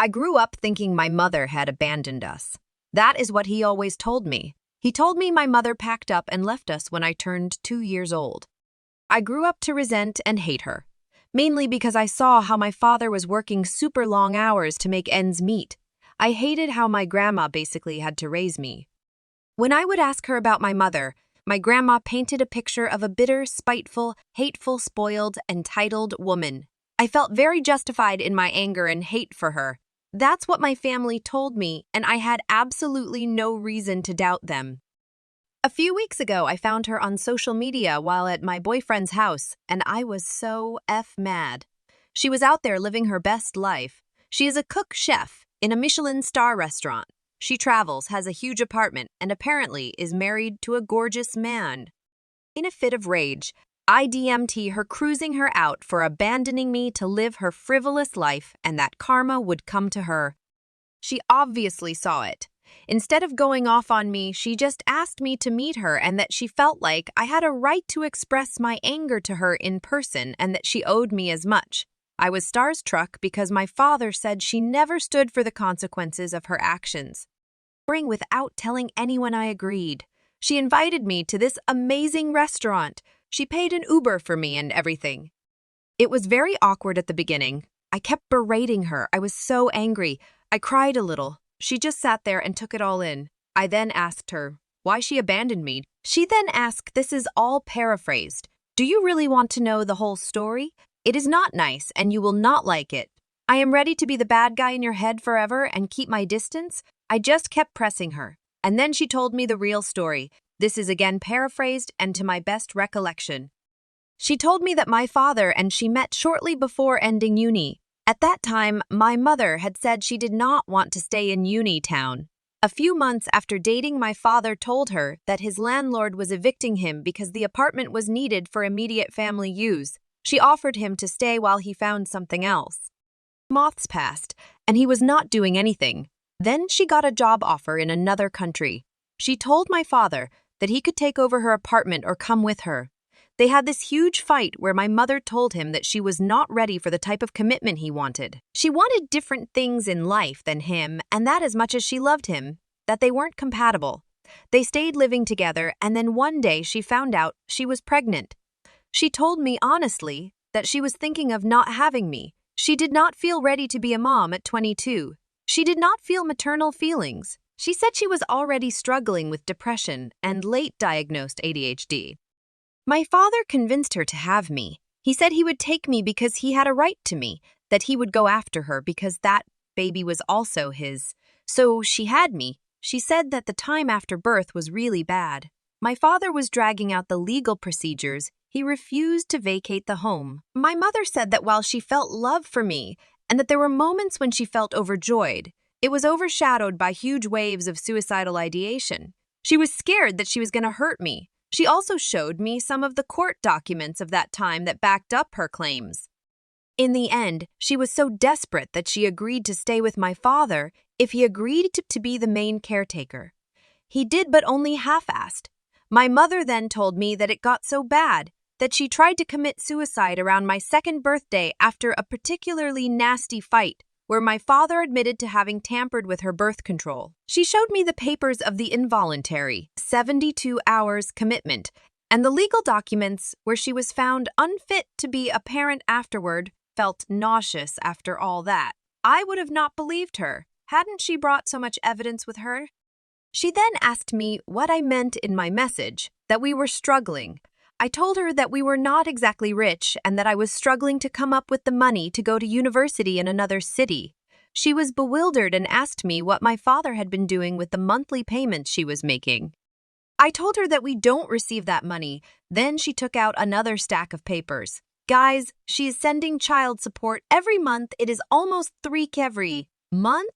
I grew up thinking my mother had abandoned us. That is what he always told me. He told me my mother packed up and left us when I turned 2 years old. I grew up to resent and hate her, mainly because I saw how my father was working super long hours to make ends meet. I hated how my grandma basically had to raise me. When I would ask her about my mother, my grandma painted a picture of a bitter, spiteful, hateful, spoiled, entitled woman. I felt very justified in my anger and hate for her. That's what my family told me, and I had absolutely no reason to doubt them. A few weeks ago, I found her on social media while at my boyfriend's house, and I was so mad. She was out there living her best life. She is a cook chef in a Michelin star restaurant. She travels, has a huge apartment, and apparently is married to a gorgeous man. In a fit of rage, I DM'd her cruising her out for abandoning me to live her frivolous life and that karma would come to her. She obviously saw it. Instead of going off on me, she just asked me to meet her and that she felt like I had a right to express my anger to her in person and that she owed me as much. I was starstruck because my father said she never stood for the consequences of her actions. Without telling anyone I agreed. She invited me to this amazing restaurant. She paid an Uber for me and everything. It was very awkward at the beginning. I kept berating her. I was so angry. I cried a little. She just sat there and took it all in. I then asked her why she abandoned me. She then asked, this is all paraphrased. Do you really want to know the whole story? It is not nice and you will not like it. I am ready to be the bad guy in your head forever and keep my distance. I just kept pressing her. And then she told me the real story. This is again paraphrased and to my best recollection. She told me that my father and she met shortly before ending uni. At that time, my mother had said she did not want to stay in uni town. A few months after dating, my father told her that his landlord was evicting him because the apartment was needed for immediate family use. She offered him to stay while he found something else. Months passed, and he was not doing anything. Then she got a job offer in another country. She told my father that he could take over her apartment or come with her. They had this huge fight where my mother told him that she was not ready for the type of commitment he wanted. She wanted different things in life than him, and that as much as she loved him, that they weren't compatible. They stayed living together, and then one day she found out she was pregnant. She told me honestly that she was thinking of not having me. She did not feel ready to be a mom at 22. She did not feel maternal feelings. She said she was already struggling with depression and late-diagnosed ADHD. My father convinced her to have me. He said he would take me because he had a right to me, that he would go after her because that baby was also his. So she had me. She said that the time after birth was really bad. My father was dragging out the legal procedures. He refused to vacate the home. My mother said that while she felt love for me and that there were moments when she felt overjoyed, it was overshadowed by huge waves of suicidal ideation. She was scared that she was going to hurt me. She also showed me some of the court documents of that time that backed up her claims. In the end, she was so desperate that she agreed to stay with my father if he agreed to be the main caretaker. He did, but only half-assed. My mother then told me that it got so bad that she tried to commit suicide around my 2nd birthday after a particularly nasty fight where my father admitted to having tampered with her birth control. She showed me the papers of the involuntary 72 hours commitment and the legal documents where she was found unfit to be a parent afterward, felt nauseous after all that. I would have not believed her. Hadn't she brought so much evidence with her? She then asked me what I meant in my message, that we were struggling. I told her that we were not exactly rich and that I was struggling to come up with the money to go to university in another city. She was bewildered and asked me what my father had been doing with the monthly payments she was making. I told her that we don't receive that money. Then she took out another stack of papers. Guys, she is sending child support every month. It is almost 3K every month.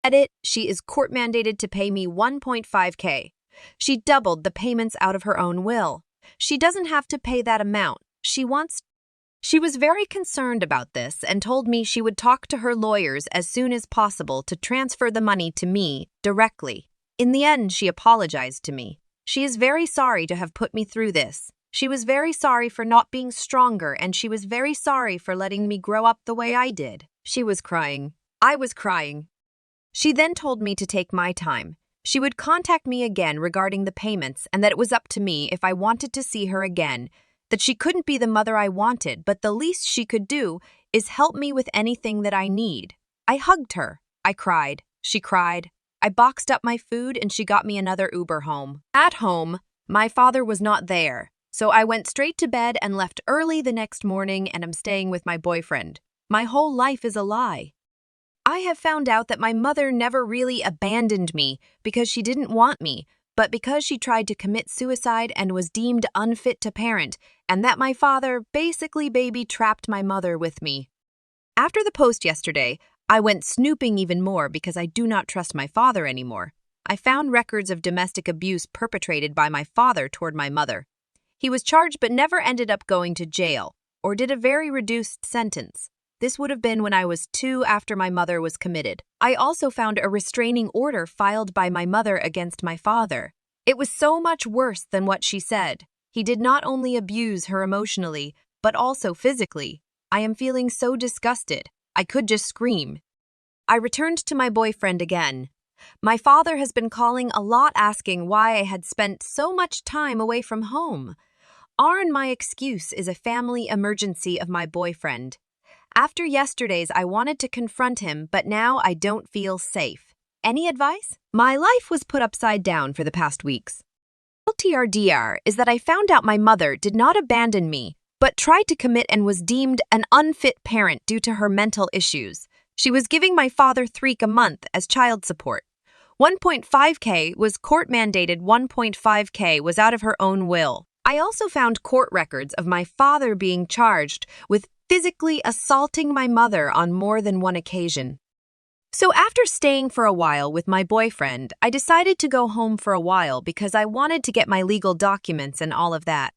Edit, she is court mandated to pay me 1.5K. She doubled the payments out of her own will. She doesn't have to pay that amount. She was very concerned about this and told me she would talk to her lawyers as soon as possible to transfer the money to me directly. In the end, she apologized to me. She is very sorry to have put me through this. She was very sorry for not being stronger, and she was very sorry for letting me grow up the way I did. She was crying. I was crying. She then told me to take my time. She would contact me again regarding the payments and that it was up to me if I wanted to see her again, that she couldn't be the mother I wanted, but the least she could do is help me with anything that I need. I hugged her. I cried. She cried. I boxed up my food and she got me another Uber home. At home, my father was not there, so I went straight to bed and left early the next morning and am staying with my boyfriend. My whole life is a lie. I have found out that my mother never really abandoned me because she didn't want me, but because she tried to commit suicide and was deemed unfit to parent, and that my father basically baby-trapped my mother with me. After the post yesterday, I went snooping even more because I do not trust my father anymore. I found records of domestic abuse perpetrated by my father toward my mother. He was charged but never ended up going to jail, or did a very reduced sentence. This would have been when I was 2 after my mother was committed. I also found a restraining order filed by my mother against my father. It was so much worse than what she said. He did not only abuse her emotionally, but also physically. I am feeling so disgusted. I could just scream. I returned to my boyfriend again. My father has been calling a lot asking why I had spent so much time away from home. My excuse is a family emergency of my boyfriend. After yesterday's, I wanted to confront him, but now I don't feel safe. Any advice? My life was put upside down for the past weeks. TLDR is that I found out my mother did not abandon me, but tried to commit and was deemed an unfit parent due to her mental issues. She was giving my father $3,000 a month as child support. $1.5K was court-mandated, $1.5K was out of her own will. I also found court records of my father being charged with physically assaulting my mother on more than one occasion. So after staying for a while with my boyfriend, I decided to go home for a while because I wanted to get my legal documents and all of that.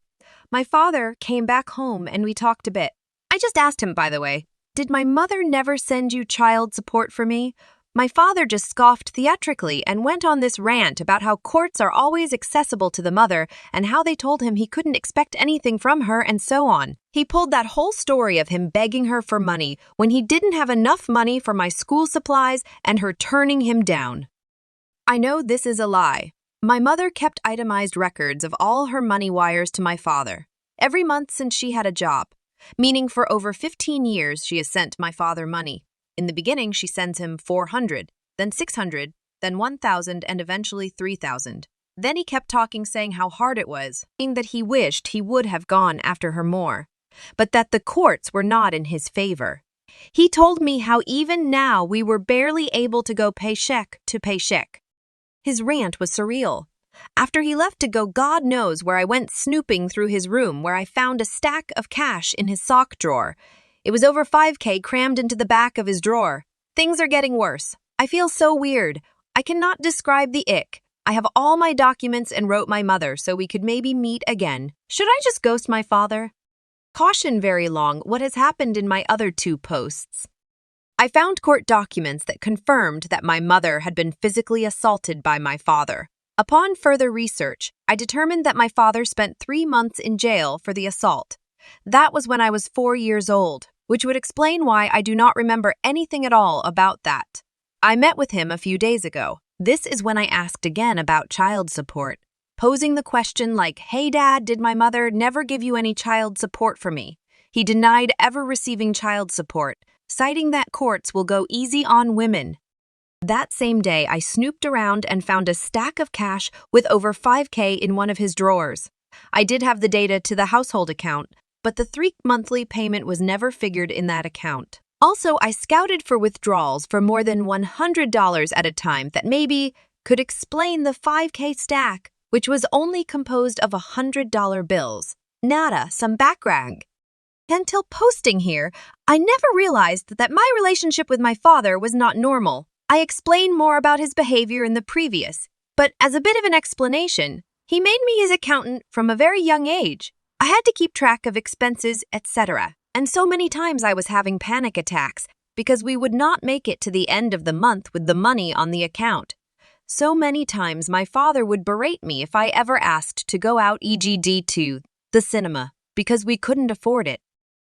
My father came back home and we talked a bit. I just asked him, by the way, did my mother never send you child support for me? My father just scoffed theatrically and went on this rant about how courts are always accessible to the mother and how they told him he couldn't expect anything from her and so on. He pulled that whole story of him begging her for money when he didn't have enough money for my school supplies and her turning him down. I know this is a lie. My mother kept itemized records of all her money wires to my father, every month since she had a job, meaning for over 15 years she has sent my father money. In the beginning, she sends him $400, then $600, then $1,000, and eventually $3,000. Then he kept talking, saying how hard it was, saying that he wished he would have gone after her more, but that the courts were not in his favor. He told me how even now we were barely able to go paycheck to paycheck. His rant was surreal. After he left to go, God knows where I went snooping through his room, where I found a stack of cash in his sock drawer. It was over $5K crammed into the back of his drawer. Things are getting worse. I feel so weird. I cannot describe the ick. I have all my documents and wrote my mother so we could maybe meet again. Should I just ghost my father? Caution very long what has happened in my other 2 posts. I found court documents that confirmed that my mother had been physically assaulted by my father. Upon further research, I determined that my father spent 3 months in jail for the assault. That was when I was 4 years old, which would explain why I do not remember anything at all about that. I met with him a few days ago. This is when I asked again about child support, posing the question like, hey dad, did my mother never give you any child support for me? He denied ever receiving child support, citing that courts will go easy on women. That same day, I snooped around and found a stack of cash with over $5K in one of his drawers. I did have the data to the household account, but the 3 monthly payment was never figured in that account. Also, I scouted for withdrawals for more than $100 at a time that maybe could explain the $5K stack, which was only composed of $100 bills. Nada, some background. Until posting here, I never realized that my relationship with my father was not normal. I explained more about his behavior in the previous, but as a bit of an explanation, he made me his accountant from a very young age. I had to keep track of expenses, etc. And so many times I was having panic attacks because we would not make it to the end of the month with the money on the account. So many times my father would berate me if I ever asked to go out, e.g. to the cinema, because we couldn't afford it.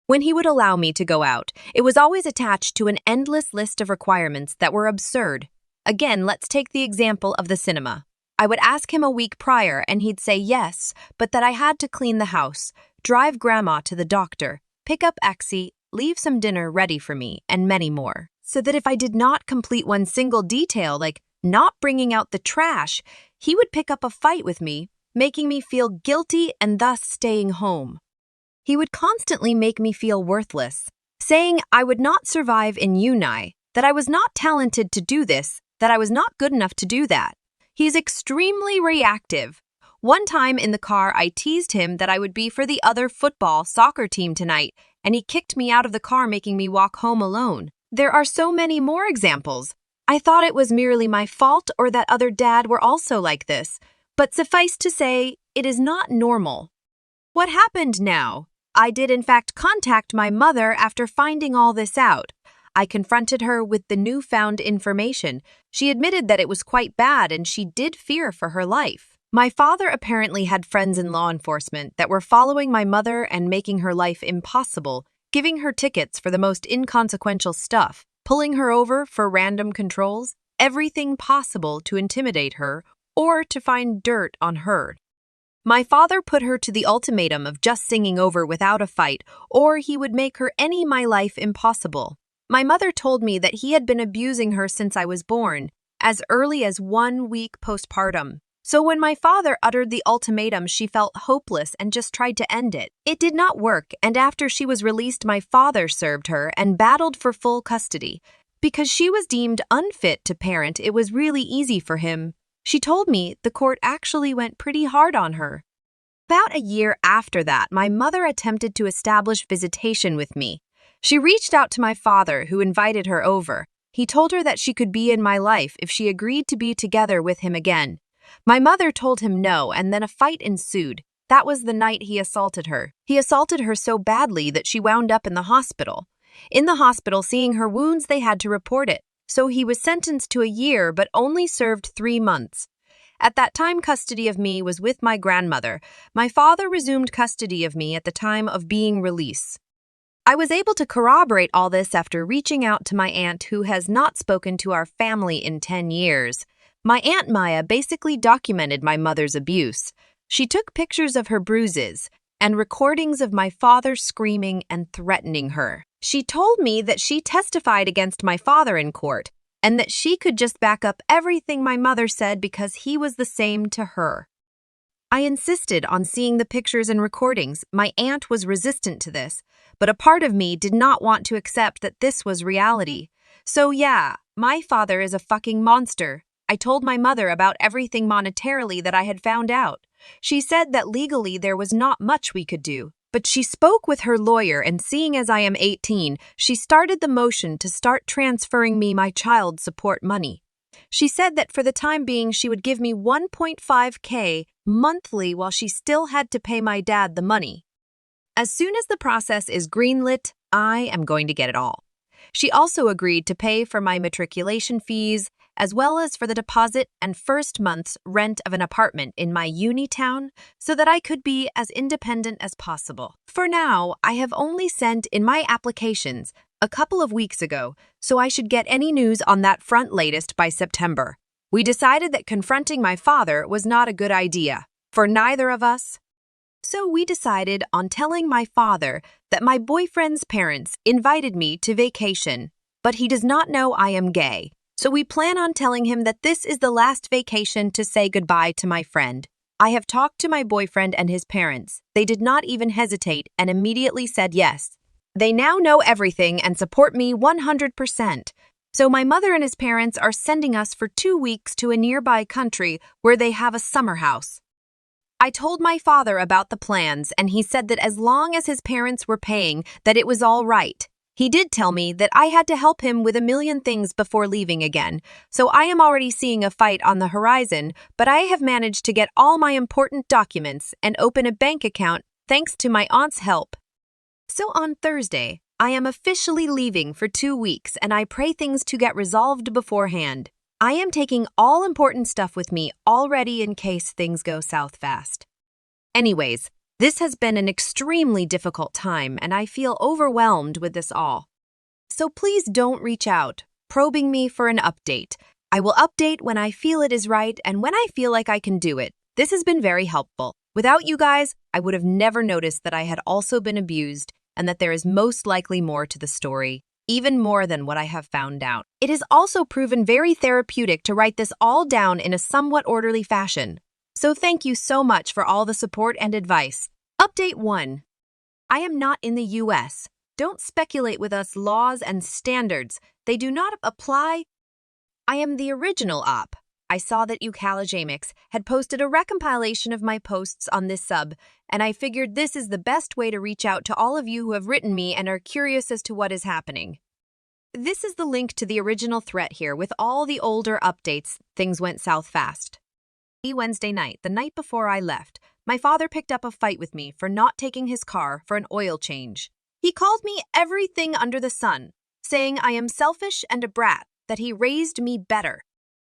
When he would allow me to go out, it was always attached to an endless list of requirements that were absurd. Again, let's take the example of the cinema. I would ask him a week prior and he'd say yes, but that I had to clean the house, drive grandma to the doctor, pick up Axie, leave some dinner ready for me, and many more. So that if I did not complete one single detail, like not bringing out the trash, he would pick up a fight with me, making me feel guilty and thus staying home. He would constantly make me feel worthless, saying I would not survive in uni, that I was not talented to do this, that I was not good enough to do that. He's extremely reactive. One time in the car, I teased him that I would be for the other soccer team tonight, and he kicked me out of the car, making me walk home alone. There are so many more examples. I thought it was merely my fault or that other dad were also like this, but suffice to say, it is not normal. What happened now? I did in fact contact my mother after finding all this out. I confronted her with the newfound information. She admitted that it was quite bad and she did fear for her life. My father apparently had friends in law enforcement that were following my mother and making her life impossible, giving her tickets for the most inconsequential stuff, pulling her over for random controls, everything possible to intimidate her or to find dirt on her. My father put her to the ultimatum of just singing over without a fight, or he would make her any my life impossible. My mother told me that he had been abusing her since I was born, as early as 1 week postpartum. So when my father uttered the ultimatum, she felt hopeless and just tried to end it. It did not work, and after she was released, my father served her and battled for full custody. Because she was deemed unfit to parent, it was really easy for him. She told me the court actually went pretty hard on her. About a year after that, my mother attempted to establish visitation with me. She reached out to my father, who invited her over. He told her that she could be in my life if she agreed to be together with him again. My mother told him no, and then a fight ensued. That was the night he assaulted her. He assaulted her so badly that she wound up in the hospital. In the hospital, seeing her wounds, they had to report it. So he was sentenced to a year but only served 3 months. At that time, custody of me was with my grandmother. My father resumed custody of me at the time of being released. I was able to corroborate all this after reaching out to my aunt, who has not spoken to our family in 10 years. My Aunt Maya basically documented my mother's abuse. She took pictures of her bruises and recordings of my father screaming and threatening her. She told me that she testified against my father in court and that she could just back up everything my mother said because he was the same to her. I insisted on seeing the pictures and recordings. My aunt was resistant to this, but a part of me did not want to accept that this was reality. So yeah, my father is a fucking monster. I told my mother about everything monetarily that I had found out. She said that legally there was not much we could do. But she spoke with her lawyer, and seeing as I am 18, she started the motion to start transferring me my child support money. She said that for the time being she would give me 1.5K monthly while she still had to pay my dad the money. As soon as the process is greenlit, I am going to get it all. She also agreed to pay for my matriculation fees, as well as for the deposit and first month's rent of an apartment in my uni town so that I could be as independent as possible. For now, I have only sent in my applications a couple of weeks ago, so I should get any news on that front latest by September. We decided that confronting my father was not a good idea for neither of us. So we decided on telling my father that my boyfriend's parents invited me to vacation, but he does not know I am gay. So we plan on telling him that this is the last vacation to say goodbye to my friend. I have talked to my boyfriend and his parents. They did not even hesitate and immediately said yes. They now know everything and support me 100%. So my mother and his parents are sending us for 2 weeks to a nearby country where they have a summer house. I told my father about the plans, and he said that as long as his parents were paying, that it was all right. He did tell me that I had to help him with a million things before leaving again, so I am already seeing a fight on the horizon, but I have managed to get all my important documents and open a bank account thanks to my aunt's help. So on Thursday, I am officially leaving for 2 weeks, and I pray things to get resolved beforehand. I am taking all important stuff with me already in case things go south fast. Anyways, This has been an extremely difficult time, and I feel overwhelmed with this all. So please don't reach out, probing me for an update. I will update when I feel it is right and when I feel like I can do it. This has been very helpful. Without you guys, I would have never noticed that I had also been abused and that there is most likely more to the story, even more than what I have found out. It has also proven very therapeutic to write this all down in a somewhat orderly fashion. So thank you so much for all the support and advice. Update 1. I am not in the US. Don't speculate with us laws and standards. They do not apply. I am the original op. I saw that Jamix had posted a recompilation of my posts on this sub, and I figured this is the best way to reach out to all of you who have written me and are curious as to what is happening. This is the link to the original thread here with all the older updates. Things went south fast. Wednesday night, the night before I left, my father picked up a fight with me for not taking his car for an oil change. He called me everything under the sun, saying I am selfish and a brat, that he raised me better.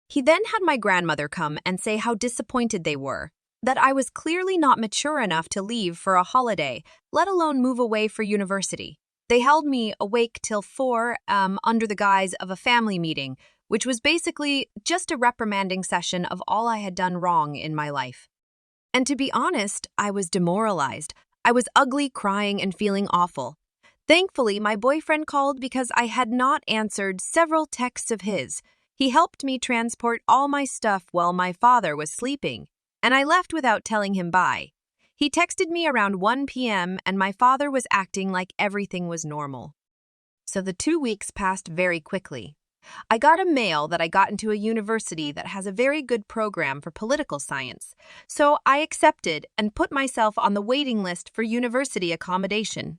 He then had my grandmother come and say how disappointed they were, that I was clearly not mature enough to leave for a holiday, let alone move away for university. They held me awake till 4 under the guise of a family meeting, which was basically just a reprimanding session of all I had done wrong in my life. And to be honest, I was demoralized. I was ugly, crying, and feeling awful. Thankfully, my boyfriend called because I had not answered several texts of his. He helped me transport all my stuff while my father was sleeping, and I left without telling him bye. He texted me around 1 p.m., and my father was acting like everything was normal. So the 2 weeks passed very quickly. I got a mail that I got into a university that has a very good program for political science, so I accepted and put myself on the waiting list for university accommodation.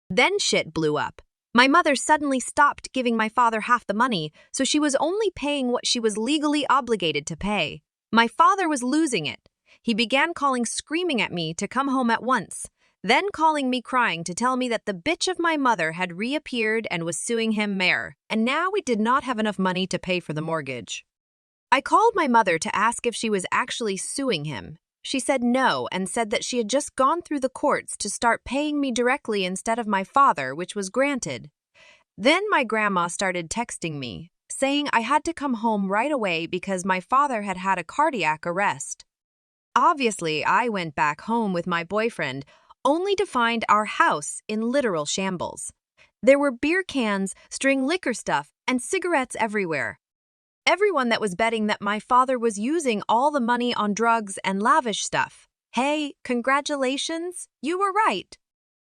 Then shit blew up. My mother suddenly stopped giving my father half the money, so she was only paying what she was legally obligated to pay. My father was losing it. He began calling screaming at me to come home at once, then calling me crying to tell me that the bitch of my mother had reappeared and was suing him more, and now we did not have enough money to pay for the mortgage. I called my mother to ask if she was actually suing him. She said no and said that she had just gone through the courts to start paying me directly instead of my father, which was granted. Then my grandma started texting me, saying I had to come home right away because my father had had a cardiac arrest. Obviously, I went back home with my boyfriend, only to find our house in literal shambles. There were beer cans, string liquor stuff, and cigarettes everywhere. Everyone that was betting that my father was using all the money on drugs and lavish stuff. Hey, congratulations, you were right.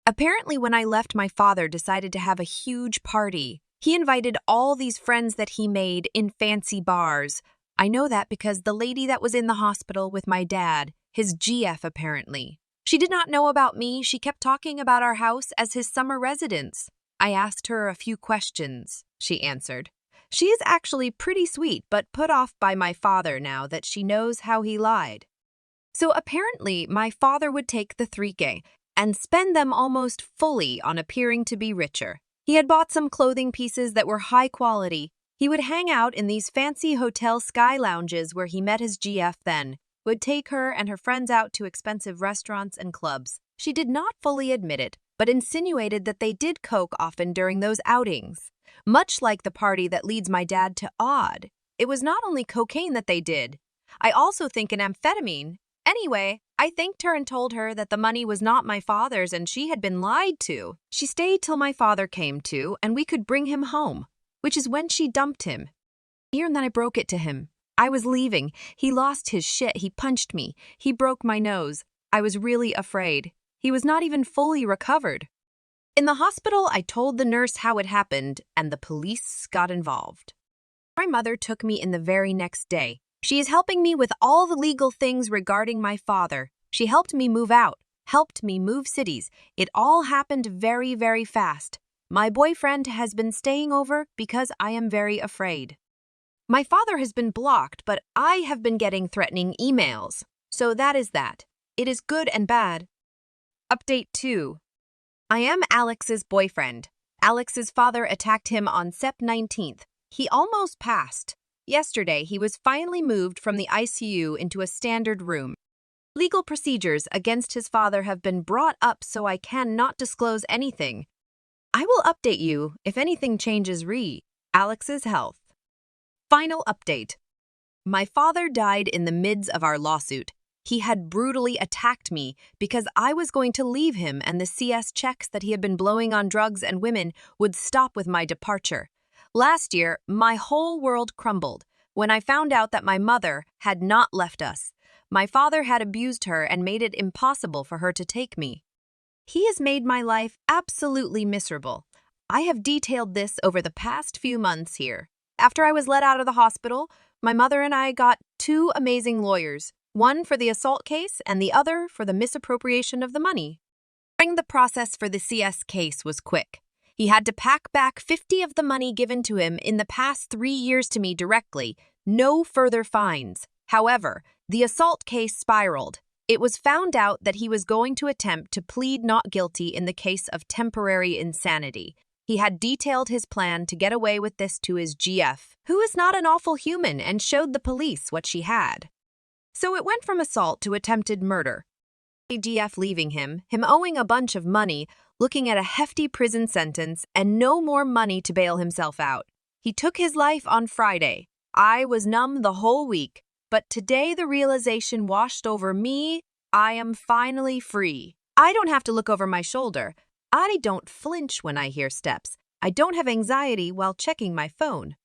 Apparently, when I left, my father decided to have a huge party. He invited all these friends that he made in fancy bars. I know that because the lady that was in the hospital with my dad, his GF apparently. She did not know about me. She kept talking about our house as his summer residence. I asked her a few questions. She answered. She is actually pretty sweet, but put off by my father now that she knows how he lied. So apparently, my father would take the 3K and spend them almost fully on appearing to be richer. He had bought some clothing pieces that were high quality. He would hang out in these fancy hotel sky lounges where he met his GF then, would take her and her friends out to expensive restaurants and clubs. She did not fully admit it, but insinuated that they did coke often during those outings. Much like the party that leads my dad to odd. It was not only cocaine that they did. I also think an amphetamine. Anyway, I thanked her and told her that the money was not my father's and she had been lied to. She stayed till my father came to and we could bring him home, which is when she dumped him. And then I broke it to him. I was leaving. He lost his shit. He punched me. He broke my nose. I was really afraid. He was not even fully recovered. In the hospital, I told the nurse how it happened, and the police got involved. My mother took me in the very next day. She is helping me with all the legal things regarding my father. She helped me move out, helped me move cities. It all happened very, very fast. My boyfriend has been staying over because I am very afraid. My father has been blocked, but I have been getting threatening emails. So that is that. It is good and bad. Update 2. I am Alex's boyfriend. Alex's father attacked him on Sep 19th. He almost passed. Yesterday, he was finally moved from the ICU into a standard room. Legal procedures against his father have been brought up, so I cannot disclose anything. I will update you if anything changes. Alex's health. Final update. My father died in the midst of our lawsuit. He had brutally attacked me because I was going to leave him, and the CS checks that he had been blowing on drugs and women would stop with my departure. Last year, my whole world crumbled when I found out that my mother had not left us. My father had abused her and made it impossible for her to take me. He has made my life absolutely miserable. I have detailed this over the past few months here. After I was let out of the hospital, my mother and I got two amazing lawyers, one for the assault case and the other for the misappropriation of the money. The process for the CS case was quick. He had to pack back 50 of the money given to him in the past 3 years to me directly, no further fines. However, the assault case spiraled. It was found out that he was going to attempt to plead not guilty in the case of temporary insanity. He had detailed his plan to get away with this to his GF, who is not an awful human, and showed the police what she had. So it went from assault to attempted murder. GF leaving him owing a bunch of money, looking at a hefty prison sentence, and no more money to bail himself out. He took his life on Friday. I was numb the whole week, but today the realization washed over me. I am finally free. I don't have to look over my shoulder. I don't flinch when I hear steps. I don't have anxiety while checking my phone.